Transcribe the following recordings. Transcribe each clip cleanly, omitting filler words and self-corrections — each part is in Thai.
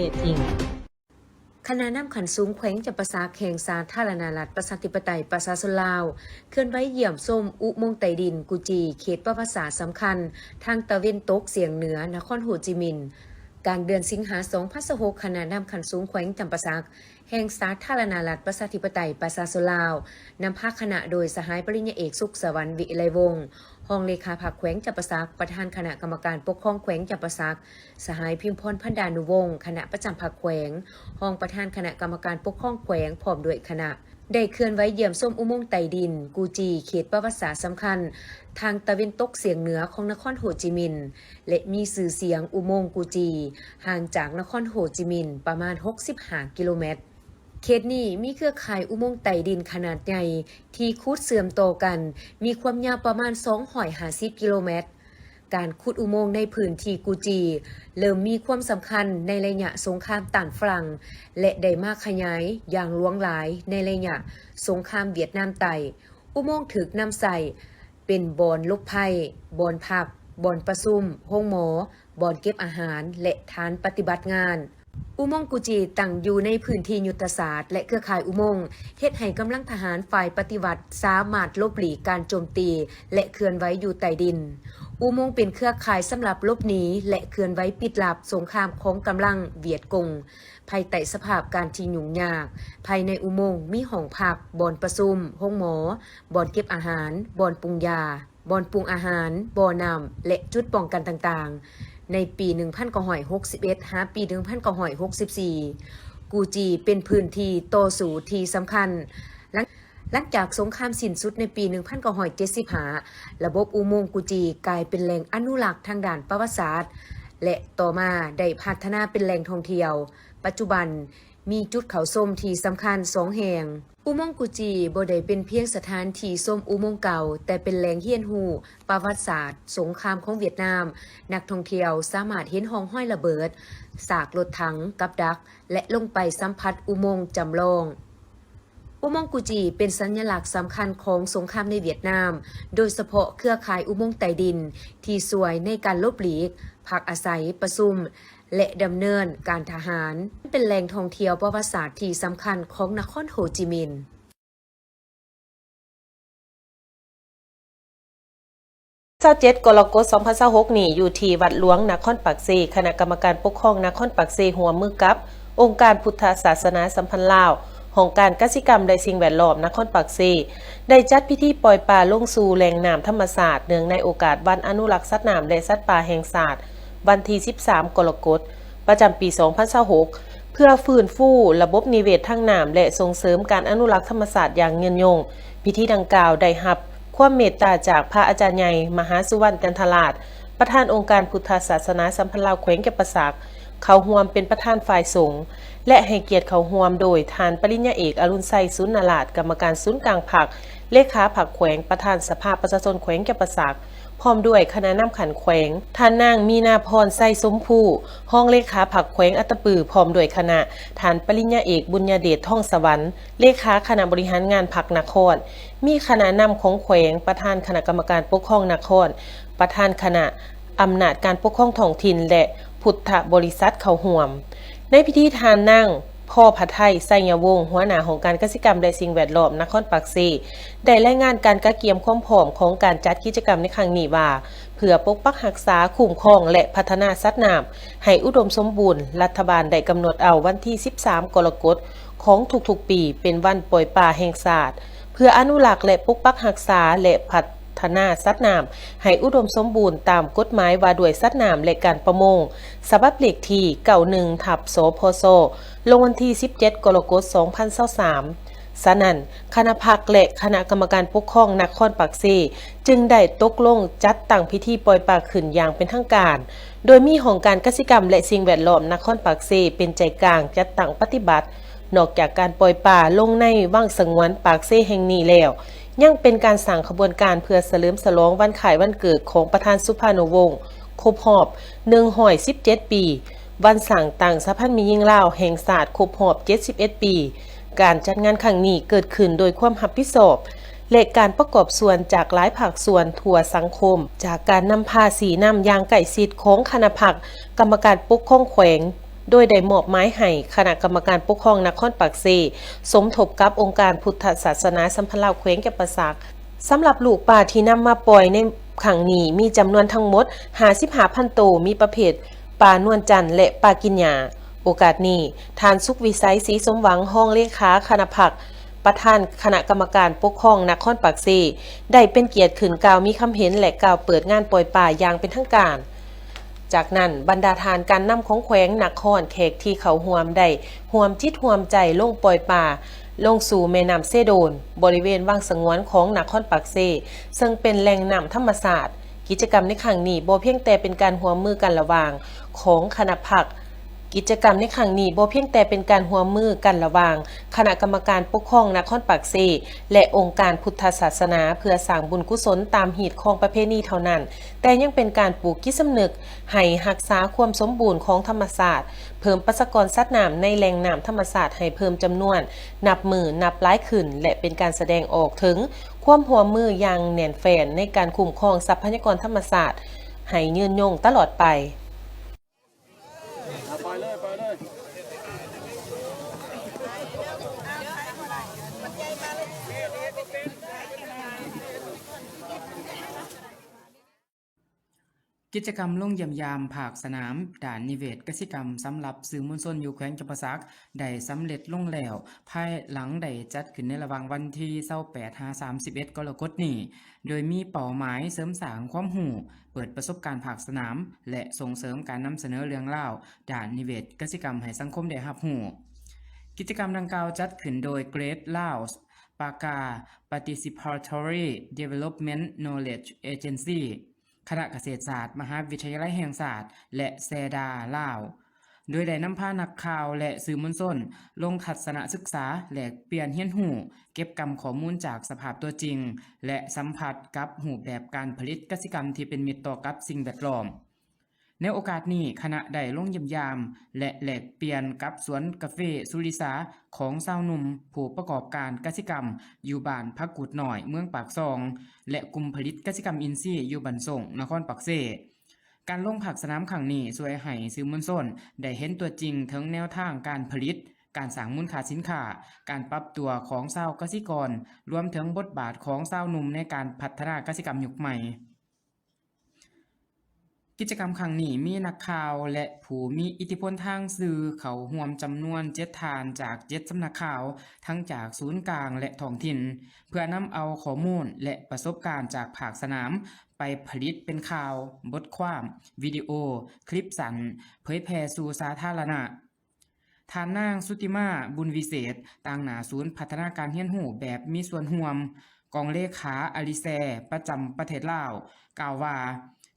ศจริงคณะนำขันสูงแขวงจำปาสักแห่งสาธารณรัฐประชาธิปไตยประชาชนลาวเคลื่อนไหวเยี่ยมส้มอุโมงค์ใต้ดินกุจีเขตประวัติศาสตร์สำคัญทางตะเวนตกเสียงเหนือนครโฮจิมินห์กลางเดือนสิงหาคม2026คณะนำขันสูงแขวงจำปาสักแห่งสาธารณรัฐประชาธิปไตยประชาชนลาวนำพาคณะโดยสหายปริญญาเอกสุขสวรรค์วิไลวงศ์รองเลขาพรรคแขวงจำปาสักประธานคณะกรรมการปกครองแขวงจำปาสักสหายพิมพรพันดานุวงศ์คณะประจำพรรคแขวงรองประธานคณะกรรมการปกครองแขวงพร้อมด้วยคณะได้เคลื่อนไหวเยี่ยมส้มอุโมงค์ใต้ดินกูจีเขตประวัติศาสตร์สำคัญทางตะวันตกเฉียงเหนือของนครโฮจิมินห์และมีชื่อเสียงอุโมงค์กูจีห่างจากนครโฮจิมินห์ประมาณ65กิโลเมตรเขตนี้มีเครือข่ายอุโมงค์ใต้ดินขนาดใหญ่ที่ขุดเสื่อมต่อกันมีความยาวประมาณ250กิโลเมตรการขุดอุโมงค์ในพื้นที่กูจีเริ่มมีความสำคัญในระยะสงครามต้านฝรั่งและได้มาขยายอย่างหลวงหลายในระยะสงครามเวียดนามใต้อุโมงค์ถูกนำใส่เป็นบ่อนลบภัยบ่อนพักบ่อนประชุมโรงหมอบ่อนเก็บอาหารและฐานปฏิบัติงานอุโมงค์กูจีตั้งอยู่ในพื้นที่ยุทธศาสตร์และเครือข่ายอุโมงค์เฮ็ดให้กำลังทหารฝ่ายปฏิวัติสามารถลบหลีกการโจมตีและเคลื่อนไหวอยู่ใต้ดินอุโมงค์เป็นเครือข่ายสำหรับลบหนีและเคลื่อนไหวปิดลับสงครามของกำลังเวียดกงภายใต้สภาพการที่ยุ่งยากภายในอุโมงค์มีห้องพักบ่อนประชุมโรงหมอบ่อนเก็บอาหารบ่อนปรุงยาบ่อนปรุงอาหารบ่อน้ำและจุดป้องกันต่างๆในปี1961หาปี1964กูจีเป็นพื้นที่ต่อสู้ที่สำคัญหลังจากสงครามสิ้นสุดในปี1975ระบบอุโมงค์กูจีกลายเป็นแหล่งอนุรักษ์ทางด้านประวัติศาสตร์และต่อมาได้พัฒนาเป็นแหล่งท่องเที่ยวปัจจุบันมีจุดเขาส้มที่สำคัญ2แห่งอุโมงค์กูจีบ่ได้เป็นเพียงสถานที่ส้มอุโมงค์เก่าแต่เป็นแหล่งเรียนรู้ประวัติศาสตร์สงครามของเวียดนามนักท่องเที่ยวสามารถเห็นห้องห้อยระเบิดซากรถถังกับดักและลงไปสัมผัสอุโมงค์จำลองอุโมงค์กูจีเป็นสัญลักษณ์สำคัญของสงครามในเวียดนามโดยเฉพาะเครือข่ายอุโมงค์ใต้ดินที่สวยในการลบหลีกพักอาศัยประชุมและดำเนินการทหารเป็นแหล่งท่องเที่ยวประวัติศาสตร์ที่สำคัญของนครโฮจิมินห์27กรกฎาคม2026นี้อยู่ที่วัดหลวงนครปักเซคณะกรรมการปกครองนครปักเซหัวมือกับองค์การพุทธศาสนาสัมพันธ์ลาวของการกสิกรรมและสิ่งแวดล้อมนครปักเซได้จัดพิธีปล่อยปลาลงสู่แหล่งน้ำธรรมชาติเนื่องในโอกาสวันอนุรักษ์สัตว์น้ำและสัตว์ป่าแห่งชาติวันที่13กรกฎาคมประจำปี2026เพื่อฟื้นฟูระบบนิเวศทางน้ำและส่งเสริมการอนุรักษ์ธรรมชาติอย่างยืนยงพิธีดังกล่าวได้รับความเมตตาจากพระอาจารย์ใหญ่มหาสุวรรณจันทราชประธานองค์การพุทธศาสนาสัมพันธ์ลาวแขวงจำปาสักเข้าร่วมเป็นประธานฝ่ายสงฆ์และให้เกียรติเข้าร่วมโดยทานปริญญาเอกอรุณไสสุนราชกรรมการศูนย์กลางพรรคเลขาพรรคแขวงประธานสภาประชาชนแขวงจำปาสักพร้อมด้วยคณะนำขันแขวงท่านนางมีนาพรไสสมภูห้องเลขาพรรคแขวงอัตปือพร้อมด้วยคณะทานปริญญาเอกบุญญาเดชท่องสวรรค์เลขาคณะบริหารงานพรรคนครมีคณะนำของแขวงประธานคณะกรรมการปกครองนครประธานคณะอำนาจการปกครองท้องถิ่นและพุทธบริษัทเข้าร่วมในพิธีทานนั่งพ่อพระไทยไสยวงศ์หัวหน้าของการกสิกรรมและสิ่งแวดล้อมนครปักเซได้รายงานการกะเกียมความพร้อมของการจัดกิจกรรมในครั้งนี้ว่าเพื่อปกปักรักษาคุ้มครองและพัฒนาสัตว์น้ำให้อุดมสมบูรณ์รัฐบาลได้กำหนดเอาวันที่13กรกฎาคมของทุกๆปีเป็นวันปล่อยปลาแห่งชาติเพื่ออนุรักษ์และปกปักรักษาและพัฒนาสัตว์น้ำให้อุดมสมบูรณ์ตามกฎหมายว่าด้วยสัตว์น้ำและการประมงฉบับเลขที่91/สพสลงวันที่17กรกฎาคม2023ฉะนั้นคณะพรรคและคณะกรรมการปกครองนครปักเซจึงได้ตกลงจัดตั้งพิธีปล่อยปลาขึ้นอย่างเป็นทางการโดยมีของการกสิกรรมและสิ่งแวดล้อมนครปักเซเป็นใจกลางจัดตั้งปฏิบัตินอกจากการปล่อยปลาลงในว่างสงวนปากเซแห่งนี้แล้วยังเป็นการสั่งขบวนการเพื่อเฉลิมฉลองวันขายวันเกิดของประธานสุภานุวงศ์ครบรอบ117 ปีวันสั่งตั้งสะพานมิตรหญิงลาวแห่งชาติครบรอบ71 ปีการจัดงานครั้งนี้เกิดขึ้นโดยความรับผิดชอบและการประกอบส่วนจากหลายภาคส่วนทั่วสังคมจากการนำภาษีนำอย่างใกล้ชิดของคณะพรรคกรรมการปกครองแขวง โดยได้มอบหมายให้คณะกรรมการปกครองนครปากเซสมทบกับองค์การพุทธศาสนาสัมพันธ์ลาวแขวงจำปาสักสำหรับลูกป่าที่นำมาปล่อยในครั้งนี้มีจำนวนทั้งหมด55,000 โตวมีประเภทปลานวลจันทร์และปลากินหญ้าโอกาสนี้ทานสุขวิสัยศรีสมหวังห้องเลขาคณะผักประธานคณะกรรมการปกครองนครปากเซได้เป็นเกียรติขึ้นกล่าวมีคำเห็นและกล่าวเปิดงานปล่อยป่าอย่างเป็นทางการจากนั้นบรรดาทานการนำของแขวงนครแขกที่เขาห่วมได้ห่วมจิตห่วมใจลงปล่อยป่าลงสู่แม่น้ำเซโดนบริเวณวังสงวนของนครปากเซซึ่งเป็นแหล่งน้ำธรรมศาสตร์กิจกรรมในครั้งนี้บ่เพียงแต่เป็นการร่วมมือกันระหว่างของคณะผักกิจกรรมในครั้งนี้บ่เพียงแต่เป็นการร่วมมือกันระหว่างคณะกรรมการปกครองนครปากเซและองค์การพุทธศาสนาเพื่อสร้างบุญกุศลตามหีดของประเพณีเท่านั้นแต่ยังเป็นการปลูกจิตสำนึกให้รักษาความสมบูรณ์ของธรรมศาสตร์เพิ่มประชากรสัตว์น้ำในแหล่งน้ำธรรมศาสตร์ให้เพิ่มจำนวนนับหมื่นนับล้านขึ้นและเป็นการแสดงออกถึงความร่วมมืออย่างแน่นแฟ้นในการคุ้มครองทรัพยากรธรรมศาสตร์ให้ยืนยงตลอดไปกิจกรรมลงเยี่ยมยามภาคสนามด่านนิเวศกสิกรรมสำหรับสื่อมวลชนอยู่แขวงจำปาสักได้สำเร็จลงแล้วภายหลังได้จัดขึ้นในระหว่างวันที่28-31 กรกฎาคมนี้โดยมีเป้าหมายเสริมสร้างความรู้เปิดประสบการณ์ภาคสนามและส่งเสริมการนำเสนอเรื่องราวด่านนิเวศกสิกรรมให้สังคมได้รับรู้กิจกรรมดังกล่าวจัดขึ้นโดย Great Laos Paka Participatory Development Knowledge Agencyคณะเกษตรศาสตร์มหาวิทยาลัยแห่งศาสตร์และแซดาลาวโดยได้นำพานักข่าวและสื่อมวลชนลงทัศนศึกษาแลกเปลี่ยนเรียนรู้เก็บกำข้อมูลจากสภาพตัวจริงและสัมผัสกับรูปแบบการผลิตกสิกรรมที่เป็นมิตรต่อกับสิ่งแวดล้อมในโอกาสนี้คณะได้ลงเยี่ยมยามและแลกเปลี่ยนกับสวนกาแฟสุริสาของชาวหนุ่มผู้ประกอบการกสิกรรมอยู่บ้านพักกุดหน่อยเมืองปากซองและกลุ่มผลิตกสิกรรมอินทรีย์อยู่บ้านส่งนครปากเซการลงผักสนามครั้งนี้ช่วยให้สื่อมวลชนได้เห็นตัวจริงถึงแนวทางการผลิตการสร้างมูลค่าสินค้าการปรับตัวของชาวกสิกรรวมถึงบทบาทของชาวหนุ่มในการพัฒนากสิกรรมยุคใหม่กิจกรรมครั้งนี้มีนักข่าวและผู้มีอิทธิพลทางสื่อเข้าร่วมจำนวน7ท่านจาก7สำนักข่าวทั้งจากศูนย์กลางและท้องถิ่นเพื่อนำเอาข้อมูลและประสบการณ์จากภาคสนามไปผลิตเป็นข่าวบทความวิดีโอคลิปสั้นเผยแพร่สู่สาธารณะท่านนางสุติมาบุญวิเศษต่างหน้าศูนย์พัฒนาการเรียนรู้แบบมีส่วนร่วมกองเลขาอลิแซประจำประเทศลาวกล่าวว่า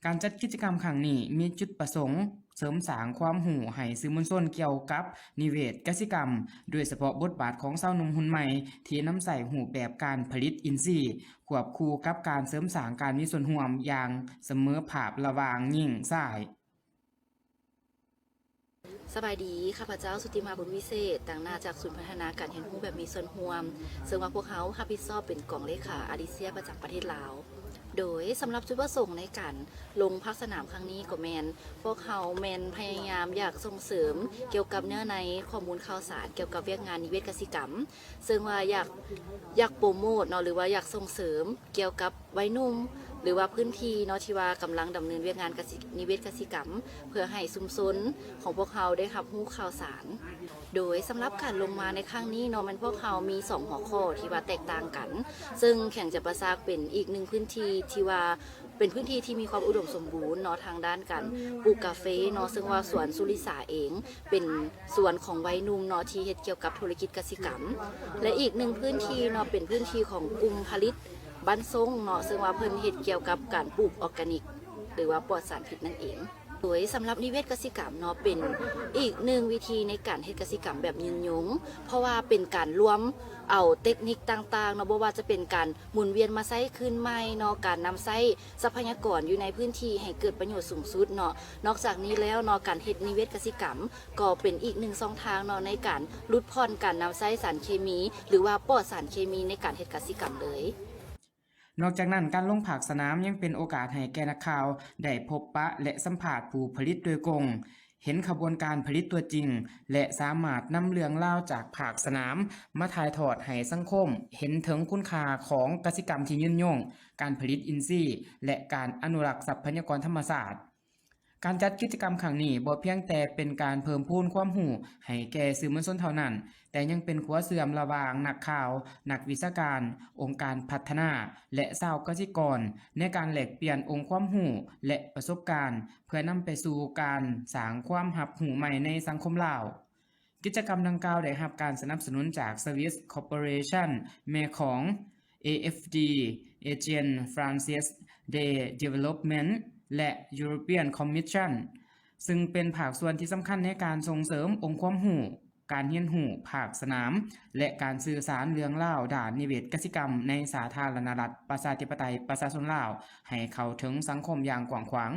การจัดกิจกรรมครั้งนี้มีจุดประสงค์เสริมสร้างความรู้ให้สื่อมวลชนเกี่ยวกับนิเวศกสิกรรมโดยเฉพาะบทบาทของชาวหนุ่มหุ่นใหม่ที่นำใส่รูปแบบการผลิตอินทรีย์ควบคู่กับการเสริมสร้างการมีส่วนร่วมอย่างเสมอภาพระหว่างหญิงชายสบายดีข้าพเจ้าสุติมาบุญวิเศษต่างหน้าจากศูนย์พัฒนาการเรียนรู้แบบมีส่วนร่วมซึ่งว่าพวกเขารับผิดชอบเป็นกองเลขาอาดิเซียประจำประเทศลาวโดยสำหรับจุดประสงค์ในการลงพักสนามครั้งนี้ก็พวกเขาพยายามอยากส่งเสริมเกี่ยวกับเนื้อในข้อมูลข่าวสารเกี่ยวกับเวียกงานนิเวศกสิกรรมซึ่งว่าอยากโปรโมทหรือว่าอยากส่งเสริมเกี่ยวกับวัยนุ่มหรือว่าพื้นที่ที่ว่ากำลังดำเนินเวียกงานนิเวศกสิกรรมเพื่อให้ชุมชนของพวกเขาได้รับรู้ข่าวสารโดยสำหรับการลงมาในครั้งนี้มันพวกเขามี2หัวข้อที่ว่าแตกต่างกันซึ่งแข่งจะประสากเป็นอีกหนึ่งพื้นที่ที่ว่าเป็นพื้นที่ที่มีความอุดมสมบูรณ์ทางด้านการปลูกกาแฟซึ่งว่าสวนสุริสาเองเป็นสวนของวัยหนุ่มที่เฮ็ดเกี่ยวกับธุรกิจกสิกรรมและอีกหนึ่งพื้นที่เป็นพื้นที่ของกลุ่มผลิตบ้านทรงซึ่งว่าเพิ่นเฮ็ดเกี่ยวกับการปลูกออร์แกนิกหรือว่าปลอดสารพิษนั่นเองโดยสำหรับนิเวศกสิกรรมเป็นอีกหนึ่งวิธีในการเฮ็ดกสิกรรมแบบยืนยงเพราะว่าเป็นการรวมเอาเทคนิคต่างๆบ่ว่าจะเป็นการหมุนเวียนมาใช้คืนใหม่การนำใช้ทรัพยากรอยู่ในพื้นที่ให้เกิดประโยชน์สูงสุดนอกจากนี้แล้วการเฮ็ดนิเวศกสิกรรมก็เป็นอีกหนึ่งช่องทางในการลดผ่อนการนำใช้สารเคมีหรือว่าปลอดสารเคมีในการเฮ็ดกสิกรรมเลยนอกจากนั้นการลงภาคสนามยังเป็นโอกาสให้แก่นักข่าวได้พบปะและสัมภาษณ์ผู้ผลิตโดยตรง เห็นขบวนการผลิตตัวจริง และสามารถนำเรื่องเล่าวจากภาคสนามมาถ่ายทอดให้สังคม เห็นถึงคุณค่าของกสิกรรมที่ยืนยง การผลิตอินทรีย์ และการอนุรักษ์ทรัพยากรธรรมชาติ การจัดกิจกรรมครั้งนี้บ่เพียงแต่เป็นการเพิ่มพูนความรู้ให้แก่สื่อมวลชนเท่านั้น แต่ยังเป็นขัวเสื่อมระหว่างนักข่าว นักวิชาการ องค์การพัฒนา และชาวกสิกร ในการแลกเปลี่ยนองค์ความรู้และประสบการณ์ เพื่อนำไปสู่การสร้างความรับรู้ใหม่ในสังคมลาว กิจกรรมดังกล่าวได้รับการสนับสนุนจาก Swiss Corporation แม่ของ AFD Agent Francis de Development และ European Commission ซึ่งเป็นภาคส่วนที่สำคัญในการส่งเสริมองค์ความรู้การเรียนรู้ภาคสนาม และการสื่อสารเรื่องราวด้านนิเวศกสิกรรมในสาธารณรัฐประชาธิปไตยประชาชนลาวให้เข้าถึงสังคมอย่างกว้างขวาง